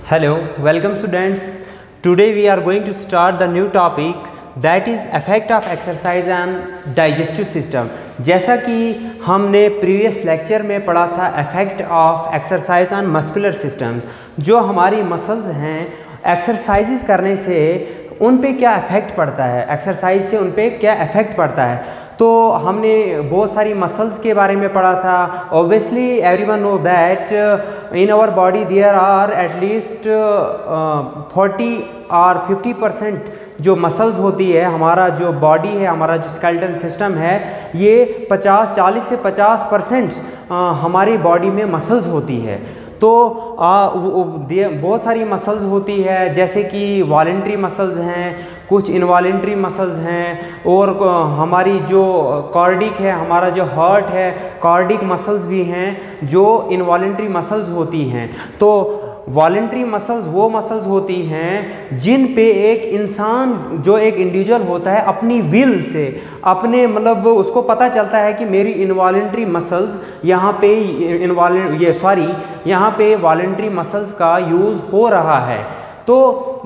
Hello, welcome students. Today we are going to start the new topic that is effect of exercise on digestive system. जैसा कि हमने previous lecture में पढ़ा था effect of exercise on muscular systems, जो हमारी muscles हैं exercises करने से उन पे क्या इफ़ेक्ट पड़ता है, एक्सरसाइज से उन पे क्या इफ़ेक्ट पड़ता है। तो हमने बहुत सारी मसल्स के बारे में पढ़ा था। Obviously everyone know that in our body there are at least 40 और 50% जो मसल्स होती है, हमारा जो बॉडी है, हमारा जो स्केलेटन सिस्टम है, ये 40 से 50% हमारी बॉडी में मसल्स होती है। तो बहुत सारी मसल्स होती है, जैसे कि वॉलेंट्री मसल्स हैं, कुछ इनवॉलेंट्री मसल्स हैं, और हमारी जो कार्डिक है, हमारा जो हार्ट है, कार्डिक मसल्स भी हैं जो इनवॉलेंट्री मसल्स होती हैं। तो वॉलेंट्री मसल्स वो मसल्स होती हैं जिन पे एक इंसान, जो एक इंडिविजुअल होता है, अपनी विल से, अपने मतलब उसको पता चलता है कि मेरी इनवॉलेंट्री मसल्स यहाँ पे यहाँ पे वॉलेंट्री मसल्स का यूज़ हो रहा है। तो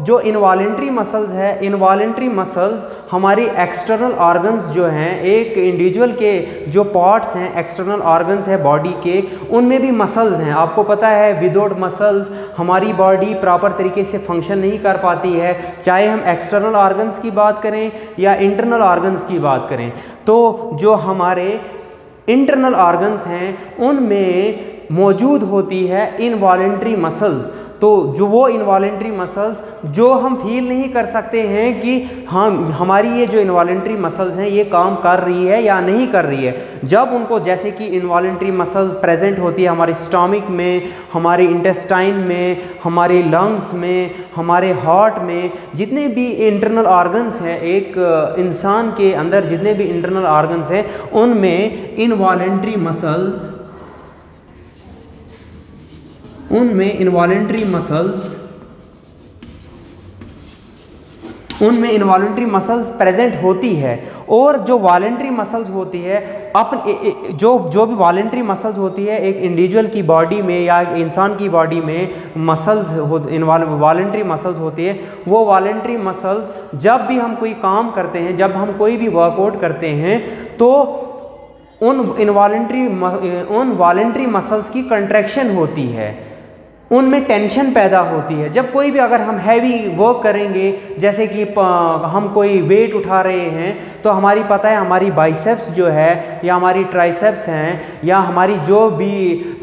जो इनवॉलेंट्री मसल्स है, इनवॉलेंट्री मसल्स हमारी एक्सटर्नल ऑर्गन्स जो हैं, एक इंडिविजुअल के जो पार्ट्स हैं, एक्सटर्नल ऑर्गन्स है बॉडी के, उनमें भी मसल्स हैं। आपको पता है विदाउट मसल्स हमारी बॉडी प्रॉपर तरीके से फंक्शन नहीं कर पाती है, चाहे हम एक्सटर्नल ऑर्गन्स की बात करें या इंटरनल ऑर्गन्स की बात करें। तो जो हमारे इंटरनल ऑर्गन्स हैं उनमें मौजूद होती है इनवॉलेंट्री मसल्स। तो जो वो इनवॉलेंट्री मसल्स जो हम फील नहीं कर सकते हैं कि हमारी ये जो इनवॉलेंट्री मसल्स हैं ये काम कर रही है या नहीं कर रही है, जब उनको, जैसे कि इनवॉलेंट्री मसल्स प्रेजेंट होती है हमारे स्टमक में, हमारे इंटेस्टाइन में, हमारे लंग्स में, हमारे हार्ट में, जितने भी इंटरनल ऑर्गन्स हैं एक इंसान के अंदर, जितने भी इंटरनल ऑर्गन्स हैं उनमें इनवॉलेंट्री मसल्स उनमें इनवॉलेंट्री मसल्स प्रेजेंट होती है। और जो वॉलेंट्री मसल्स होती है, जो भी वॉलेंट्री मसल्स होती है एक इंडिविजुअल की बॉडी में या एक इंसान की बॉडी में वॉलेंट्री मसल्स होती है, वो वॉलेंट्री मसल्स जब भी हम कोई काम करते हैं, जब हम कोई भी वर्कआउट करते हैं, तो उन वॉलेंट्री मसल्स की कंट्रैक्शन होती है, उनमें टेंशन पैदा होती है। जब कोई भी, अगर हम हैवी वर्क करेंगे, जैसे कि हम कोई वेट उठा रहे हैं, तो हमारी पता है हमारी बाइसेप्स जो है या हमारी ट्राइसेप्स हैं या हमारी जो भी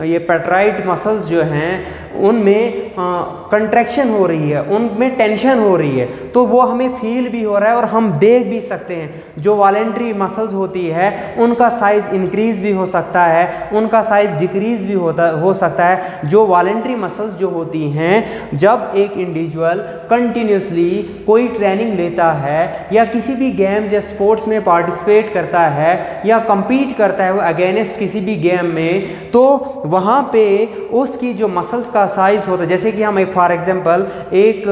ये पेट्राइट मसल्स जो हैं उनमें कंट्रैक्शन हो रही है, उनमें टेंशन हो रही है। तो वो हमें फील भी हो रहा है और हम देख भी सकते हैं। जो वॉलेंट्री मसल्स होती है उनका साइज़ इंक्रीज़ भी हो सकता है, उनका साइज़ डिक्रीज़ भी हो सकता है। जो वॉलेंट्री मसल्स जो होती हैं, जब एक इंडिविजुअल कंटिन्यूसली कोई ट्रेनिंग लेता है या किसी भी गेम्स या स्पोर्ट्स में पार्टिसिपेट करता है या compete करता है वो अगेंस्ट किसी भी गेम में, तो वहाँ पे उसकी जो मसल्स का साइज़ होता है, जैसे कि हम एक फॉर एग्जांपल एक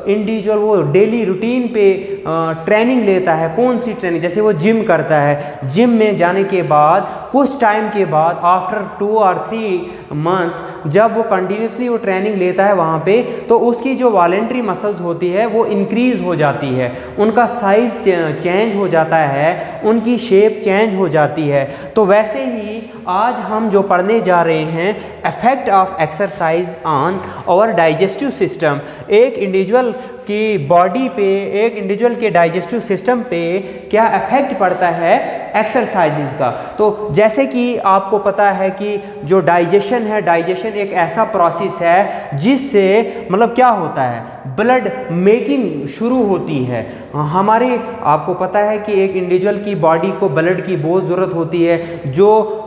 इंडिविजुअल वो डेली रूटीन पे ट्रेनिंग लेता है, कौन सी ट्रेनिंग, जैसे वो जिम करता है, जिम में जाने के बाद कुछ टाइम के बाद आफ्टर 2 और 3 मंथ जब वो कंटिन्यूसली वो ट्रेनिंग लेता है वहाँ पे, तो उसकी जो वॉलेंट्री मसल्स होती है वो इंक्रीज़ हो जाती है, उनका साइज़ चेंज हो जाता है, उनकी शेप चेंज हो जाती है। तो वैसे ही आज हम जो पढ़ने जा रहे हैं effect of exercise on our digestive system, एक इंडिविजुअल की बॉडी पे, एक इंडिविजुअल के डाइजेस्टिव सिस्टम पे क्या इफेक्ट पड़ता है एक्सरसाइजेज का। तो जैसे कि आपको पता है कि जो डाइजेशन है, डाइजेशन एक ऐसा प्रोसेस है जिससे मतलब क्या होता है, ब्लड मेकिंग शुरू होती है हमारे। आपको पता है कि एक इंडिविजुअल की बॉडी को ब्लड की बहुत ज़रूरत होती है। जो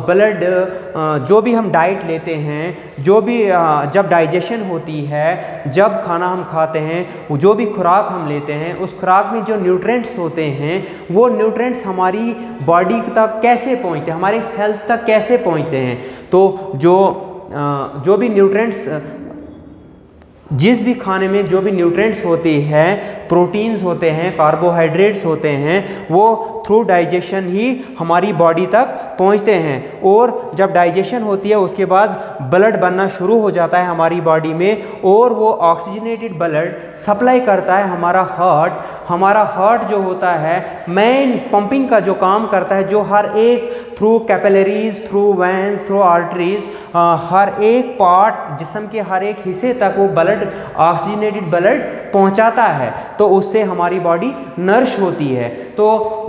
ब्लड, जो भी हम डाइट लेते हैं, जो भी जब डाइजेशन होती है, जब खाना हम खाते हैं, जो भी खुराक हम लेते हैं, उस खुराक में जो न्यूट्रिएंट्स होते हैं, वो न्यूट्रिएंट्स हमारी बॉडी तक कैसे पहुंचते हैं, हमारे सेल्स तक कैसे पहुंचते हैं। तो जो भी न्यूट्रिएंट्स जिस भी खाने में जो भी न्यूट्रिएंट्स होते हैं, प्रोटीन्स होते हैं, कार्बोहाइड्रेट्स होते हैं, वो थ्रू डाइजेशन ही हमारी बॉडी तक पहुंचते हैं। और जब डाइजेशन होती है उसके बाद ब्लड बनना शुरू हो जाता है हमारी बॉडी में, और वो ऑक्सीजनेटेड ब्लड सप्लाई करता है हमारा हार्ट जो होता है मेन पंपिंग का जो काम करता है, जो हर एक through capillaries, through veins, through arteries, हर एक पार्ट जिस्म के हर एक हिस्से तक वो ब्लड, ऑक्सीजनेटेड ब्लड पहुंचाता है, तो उससे हमारी बॉडी नरिश होती है। तो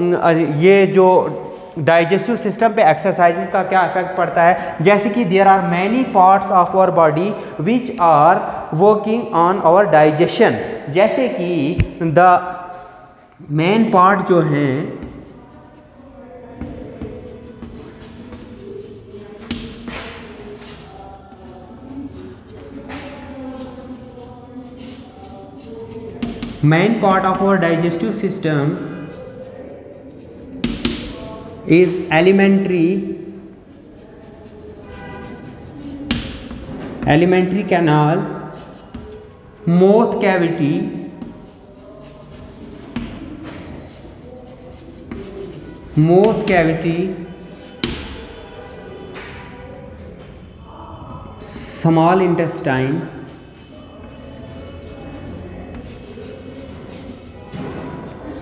ये जो डाइजेस्टिव सिस्टम पे एक्सरसाइजेज का क्या इफेक्ट पड़ता है, जैसे कि there are many parts of our body which are working on our digestion. जैसे कि द मेन पार्ट जो हैं, main part of our digestive system is alimentary canal, mouth cavity, small intestine,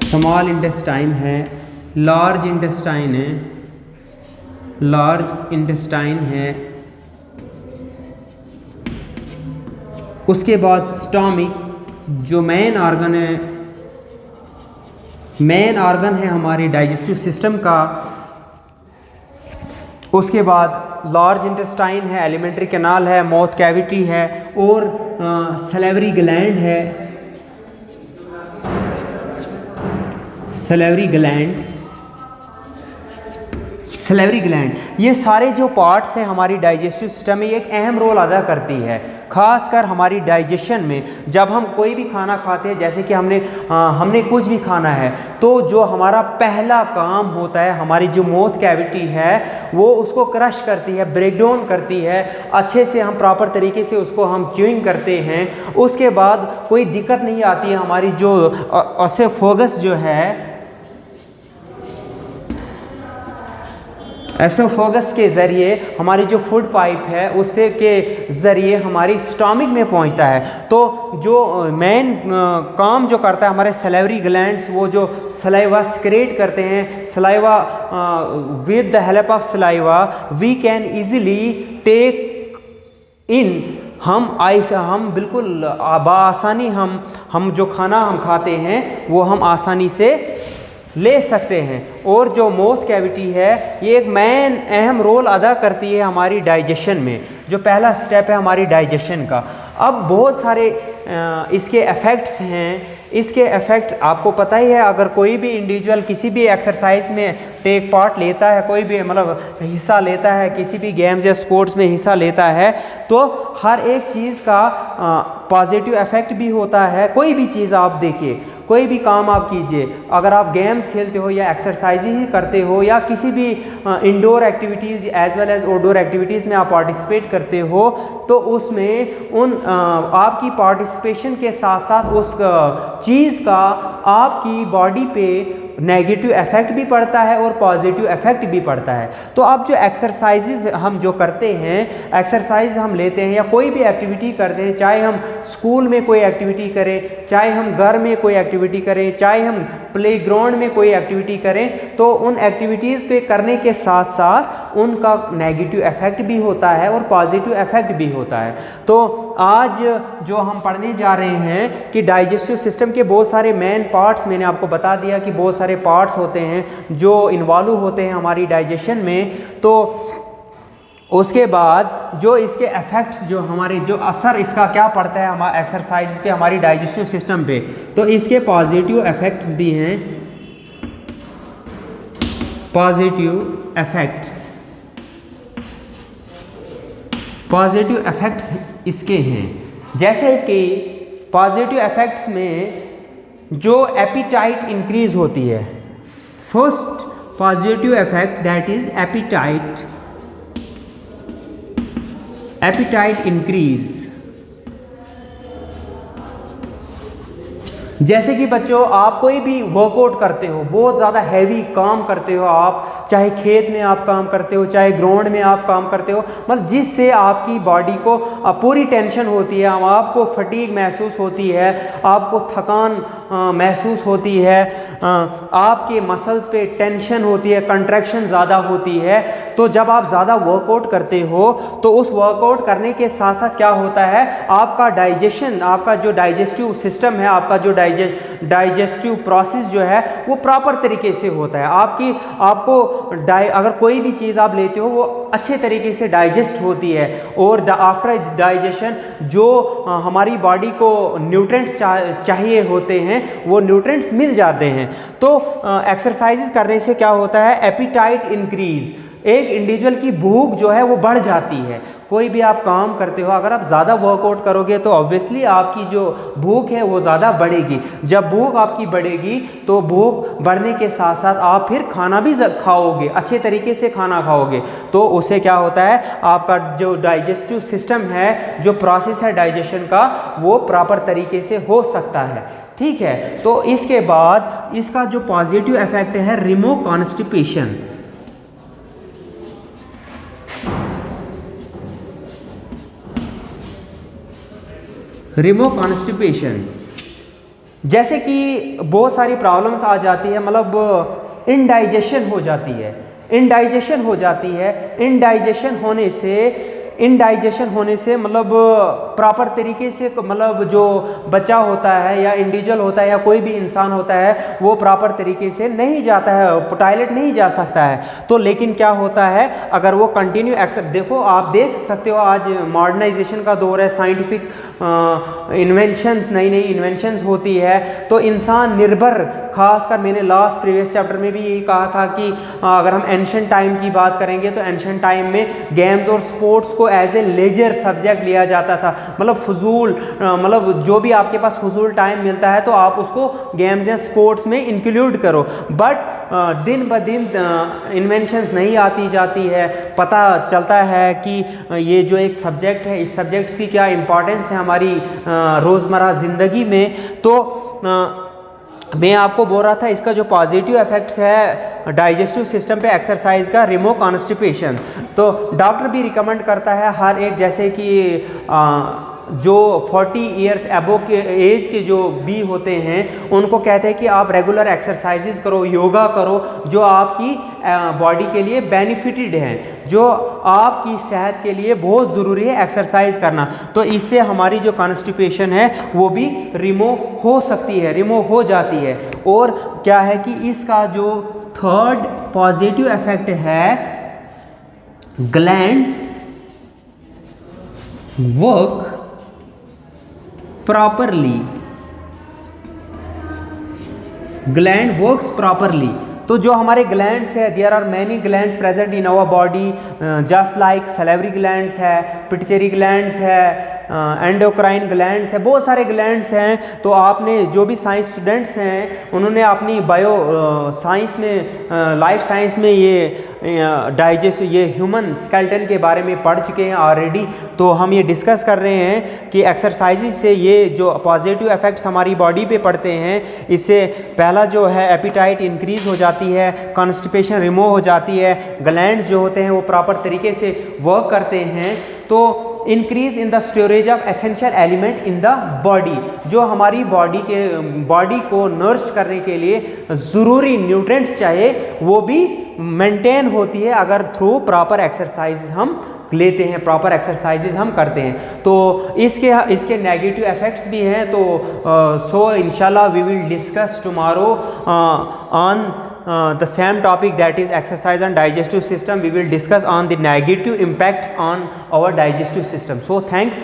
small intestine है, large intestine है, उसके बाद stomach जो main organ है हमारे डाइजेस्टिव सिस्टम का। उसके बाद लार्ज इंटेस्टाइन है, एलिमेंट्री कैनाल है, माउथ कैविटी है, और सलेवरी ग्लैंड है, सलेवरी ग्लैंड। ये सारे जो पार्ट्स हैं हमारी डाइजेस्टिव सिस्टम में एक अहम रोल अदा करती है, खासकर हमारी डाइजेशन में। जब हम कोई भी खाना खाते हैं, जैसे कि हमने कुछ भी खाना है, तो जो हमारा पहला काम होता है, हमारी जो माउथ कैविटी है वो उसको क्रश करती है, ब्रेक डाउन करती है, अच्छे से हम प्रॉपर तरीके से उसको हम च्यूइंग करते हैं। उसके बाद कोई दिक्कत नहीं आती है, हमारी जो एसोफेगस जो है, एसोफेगस के ज़रिए हमारी जो फूड पाइप है उससे के ज़रिए हमारी स्टोमक में पहुंचता है। तो जो मेन काम जो करता है हमारे सलेवरी ग्लैंड्स, वो जो सलाइवा सिक्रेट करते हैं, saliva with the help of saliva we can easily take in, हम बिल्कुल बआसानी हम जो खाना हम खाते हैं वो हम आसानी से ले सकते हैं। और जो माउथ कैविटी है ये एक मेन अहम रोल अदा करती है हमारी डाइजेशन में, जो पहला स्टेप है हमारी डाइजेशन का। अब बहुत सारे इसके इफ़ेक्ट्स हैं। इसके इफ़ेक्ट आपको पता ही है, अगर कोई भी इंडिविजुअल किसी भी एक्सरसाइज में टेक पार्ट लेता है, कोई भी मतलब हिस्सा लेता है, किसी भी गेम्स या स्पोर्ट्स में हिस्सा लेता है, तो हर एक चीज़ का पॉजिटिव इफ़ेक्ट भी होता है। कोई भी चीज़ आप देखिए, कोई भी काम आप कीजिए, अगर आप गेम्स खेलते हो या एक्सरसाइज ही करते हो या किसी भी indoor activities as well as outdoor activities में आप पार्टिसिपेट करते हो, तो उसमें आपकी पार्टिसिपेशन के साथ साथ उस चीज़ का आपकी बॉडी पे नेगेटिव इफ़ेक्ट भी पड़ता है और पॉजिटिव इफ़ेक्ट भी पड़ता है। तो अब जो एक्सरसाइजेज हम जो करते हैं, एक्सरसाइज हम लेते हैं या कोई भी एक्टिविटी करते हैं, चाहे हम स्कूल में कोई एक्टिविटी करें, चाहे हम घर में कोई एक्टिविटी करें, चाहे हम प्लेग्राउंड में कोई एक्टिविटी करें, तो उन एक्टिविटीज़ के करने के साथ साथ उनका नेगेटिव इफ़ेक्ट भी होता है और पॉजिटिव इफ़ेक्ट भी होता है। तो आज जो हम पढ़ने जा रहे हैं कि डाइजेस्टिव सिस्टम के बहुत सारे मेन पार्ट्स, मैंने आपको बता दिया कि बहुत सारे पार्ट्स होते हैं जो इन्वॉल्व होते हैं हमारी डाइजेशन में। तो उसके बाद जो इसके इफ़ेक्ट्स, जो हमारे जो असर इसका क्या पड़ता है हमारे एक्सरसाइज पे, हमारी डाइजेस्टिव सिस्टम पे, तो इसके पॉजिटिव इफ़ेक्ट्स भी हैं। पॉजिटिव इफ़ेक्ट्स इसके हैं, जैसे कि पॉजिटिव इफ़ेक्ट्स में जो एपिटाइट इंक्रीज होती है। First positive effect that is appetite increase. जैसे कि बच्चों आप कोई भी वर्कआउट करते हो, बहुत ज़्यादा हैवी काम करते हो आप, चाहे खेत में आप काम करते हो, चाहे ग्राउंड में आप काम करते हो, मतलब जिससे आपकी बॉडी को पूरी टेंशन होती है, आपको फटीग महसूस होती है, आपको थकान महसूस होती है, आपके मसल्स पे टेंशन होती है, कंट्रैक्शन ज़्यादा होती है। तो जब आप ज़्यादा वर्कआउट करते हो तो उस वर्कआउट करने के साथ साथ क्या होता है, आपका डाइजेशन, आपका जो डाइजेस्टिव सिस्टम है, आपका जो डाइजेस्टिव प्रोसेस जो है वो प्रॉपर तरीके से होता है। आपको अगर कोई भी चीज़ आप लेते हो वो अच्छे तरीके से डाइजेस्ट होती है, और आफ्टर डाइजेशन जो हमारी बॉडी को न्यूट्रिएंट्स चाहिए होते हैं वो न्यूट्रिएंट्स मिल जाते हैं। तो एक्सरसाइजेस करने से क्या होता है, एपिटाइट इंक्रीज, एक इंडिविजुअल की भूख जो है वो बढ़ जाती है। कोई भी आप काम करते हो, अगर आप ज़्यादा वर्कआउट करोगे तो ऑब्वियसली आपकी जो भूख है वो ज़्यादा बढ़ेगी। जब भूख आपकी बढ़ेगी तो भूख बढ़ने के साथ साथ आप फिर खाना भी खाओगे, अच्छे तरीके से खाना खाओगे, तो उससे क्या होता है, आपका जो डाइजेस्टिव सिस्टम है, जो प्रोसेस है डाइजेशन का, वो प्रॉपर तरीके से हो सकता है। ठीक है, तो इसके बाद इसका जो पॉजिटिव इफेक्ट है, रिमूव कॉन्स्टिपेशन। रिमूव कॉन्स्टिपेशन, जैसे कि बहुत सारी प्रॉब्लम्स आ जाती है, मतलब इनडाइजेशन हो जाती है, इनडाइजेशन हो जाती है। इनडाइजेशन होने से मतलब प्रॉपर तरीके से, मतलब जो बच्चा होता है या इंडिविजुअल होता है या कोई भी इंसान होता है वो प्रॉपर तरीके से नहीं जाता है, टॉयलेट नहीं जा सकता है। तो लेकिन क्या होता है, अगर वो कंटिन्यू देखो आप देख सकते हो आज मॉडर्नाइजेशन का दौर है, साइंटिफिक इन्वेंशंस, नई नई इन्वेंशंस होती है, तो इंसान निर्भर, खासकर मैंने लास्ट प्रीवियस चैप्टर में भी यही कहा था कि अगर हम एंशिएंट टाइम की बात करेंगे तो एंशिएंट टाइम में गेम्स और स्पोर्ट्स को एज ए लेजर सब्जेक्ट लिया जाता था, मतलब फजूल, मतलब जो भी आपके पास फजूल टाइम मिलता है तो आप उसको गेम्स या स्पोर्ट्स में इंक्लूड करो। बट दिन ब दिन इन्वेंशंस नहीं आती जाती है, पता चलता है कि ये जो एक सब्जेक्ट है, इस सब्जेक्ट की क्या इम्पोर्टेंस है हमारी रोज़मर्रा ज़िंदगी में। तो मैं आपको बोल रहा था इसका जो पॉजिटिव इफेक्ट्स है डाइजेस्टिव सिस्टम पे एक्सरसाइज का, रिमूव कॉन्स्टिपेशन। तो डॉक्टर भी रिकमेंड करता है हर एक, जैसे कि जो 40 इयर्स अबो के एज के जो भी होते हैं उनको कहते हैं कि आप रेगुलर एक्सरसाइजेज करो, योगा करो, जो आपकी बॉडी के लिए बेनिफिटेड हैं, जो आपकी सेहत के लिए बहुत ज़रूरी है एक्सरसाइज करना। तो इससे हमारी जो कॉन्स्टिपेशन है वो भी रिमूव हो सकती है, रिमूव हो जाती है। और क्या है कि इसका जो थर्ड पॉजिटिव इफेक्ट है, glands work properly, gland works properly. तो जो हमारे ग्लैंड्स है, there are many glands present in our body, just like salivary glands है, पिट्यूटरी ग्लैंड्स है, एंडोक्राइन ग्लैंड्स है, बहुत सारे ग्लैंड्स हैं। तो आपने जो भी साइंस स्टूडेंट्स हैं उन्होंने अपनी बायो साइंस में, लाइफ साइंस में ये ह्यूमन स्केलेटन के बारे में पढ़ चुके हैं ऑलरेडी। तो हम ये डिस्कस कर रहे हैं कि एक्सरसाइजेज से ये जो पॉजिटिव इफेक्ट्स हमारी बॉडी पे पड़ते हैं, इससे पहला जो है एपिटाइट इंक्रीज़ हो जाती है, कॉन्स्टिपेशन रिमूव हो जाती है, ग्लैंड्स जो होते हैं वो प्रॉपर तरीके से वर्क करते हैं। तो increase in the storage of essential element in the body, जो हमारी बॉडी को नर्श करने के लिए ज़रूरी न्यूट्रिएंट्स चाहिए वो भी मेंटेन होती है अगर थ्रू प्रॉपर एक्सरसाइज हम लेते हैं, प्रॉपर एक्सरसाइजेज हम करते हैं। तो इसके नेगेटिव इफेक्ट्स भी हैं। तो सो इंशाल्लाह we will discuss tomorrow on the same topic, that is exercise and digestive system. We will discuss on the negative impacts on our digestive system. So thanks.